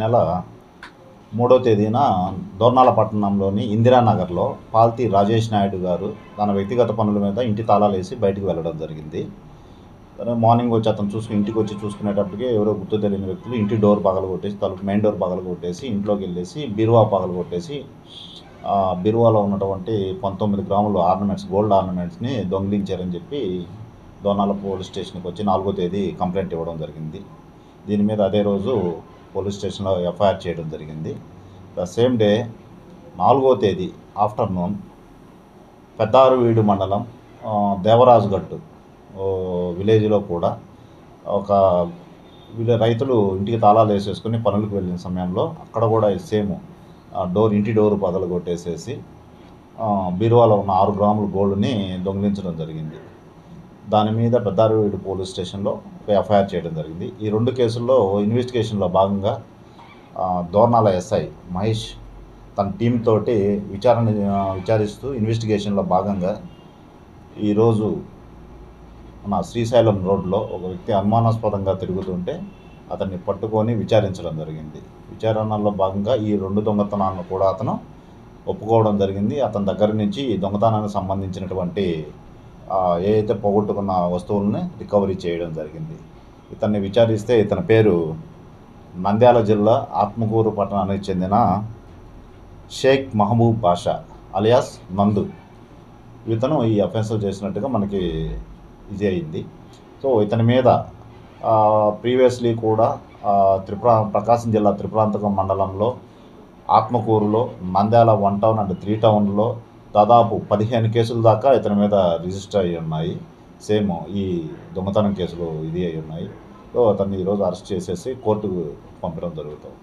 నెల 3వ తేదీన దోర్నాల పట్టణంలోని ఇందిరానగర్లో పాల్తీ రాజేష్ నాయుడు గారు తన వ్యక్తిగత పనుల మీద ఇంటి తాళాలు వేసి బయటకు వెళ్ళడం జరిగింది. మార్నింగ్ వచ్చి అతను ఇంటికి వచ్చి చూసుకునేటప్పటికి ఎవరో గుర్తు తెలియని వ్యక్తులు ఇంటి డోర్ పగలగొట్టేసి, తలుపు మెయిన్ డోర్ పగలగొట్టేసి ఇంట్లోకి వెళ్ళేసి బీరువా పగలగొట్టేసి బీరువాలో ఉన్నటువంటి 19 గ్రాముల ఆర్నమెంట్స్, గోల్డ్ ఆర్నమెంట్స్ని దొంగిలించారని చెప్పి దోర్నాల పోలీస్ స్టేషన్కి వచ్చి 4వ తేదీ కంప్లైంట్ ఇవ్వడం జరిగింది. దీని మీద అదే రోజు పోలీస్ స్టేషన్లో ఎఫ్ఐఆర్ చేయడం జరిగింది. ద సేమ్ డే 4వ తేదీ ఆఫ్టర్నూన్ పెద్దారువీడు మండలం దేవరాజుగట్టు విలేజ్లో కూడా ఒక రైతులు ఇంటికి తాళాలు వేసేసుకుని పనులకు వెళ్ళిన సమయంలో అక్కడ కూడా సేమ్ ఇంటి డోరు పగలగొట్టేసేసి బీరువాలో ఉన్న 6 గ్రాముల గోల్డ్ని దొంగిలించడం జరిగింది. దాని మీద పెద్దారువీడు పోలీస్ స్టేషన్లో ఎఫ్ఐఆర్ చేయడం జరిగింది. ఈ 2 కేసుల్లో ఇన్వెస్టిగేషన్లో భాగంగా దోర్నాల ఎస్ఐ మహేష్ తన టీం తోటి విచారిస్తూ ఇన్వెస్టిగేషన్లో భాగంగా ఈరోజు మన శ్రీశైలం రోడ్లో ఒక వ్యక్తి అనుమానాస్పదంగా తిరుగుతుంటే అతన్ని పట్టుకొని విచారించడం జరిగింది. విచారణలో భాగంగా ఈ 2 దొంగతనాలను కూడా అతను ఒప్పుకోవడం జరిగింది. అతని దగ్గర నుంచి ఈ దొంగతనానికి సంబంధించినటువంటి ఏదైతే పోగొట్టుకున్న వస్తువులని రికవరీ చేయడం జరిగింది. ఇతన్ని విచారిస్తే ఇతని పేరు నంద్యాల జిల్లా ఆత్మకూరు పట్టణానికి చెందిన షేక్ మహబూబ్ బాషా అలియాస్ నందు. ఇతను ఈ అఫెన్సులు చేసినట్టుగా మనకి ఇది అయింది. సో ఇతని మీద ప్రీవియస్లీ కూడా ప్రకాశం జిల్లా త్రిపురాంతకం మండలంలో, ఆత్మకూరులో, నంద్యాల 1 టౌన్ అండ్ 3 టౌన్లో దాదాపు 15 కేసుల దాకా ఇతని మీద రిజిస్టర్ అయ్యి ఉన్నాయి. సేమ్ ఈ దొంగతనం కేసులు ఇది అయి ఉన్నాయి. సో అతన్ని ఈరోజు అరెస్ట్ చేసేసి కోర్టుకు పంపడం జరుగుతుంది.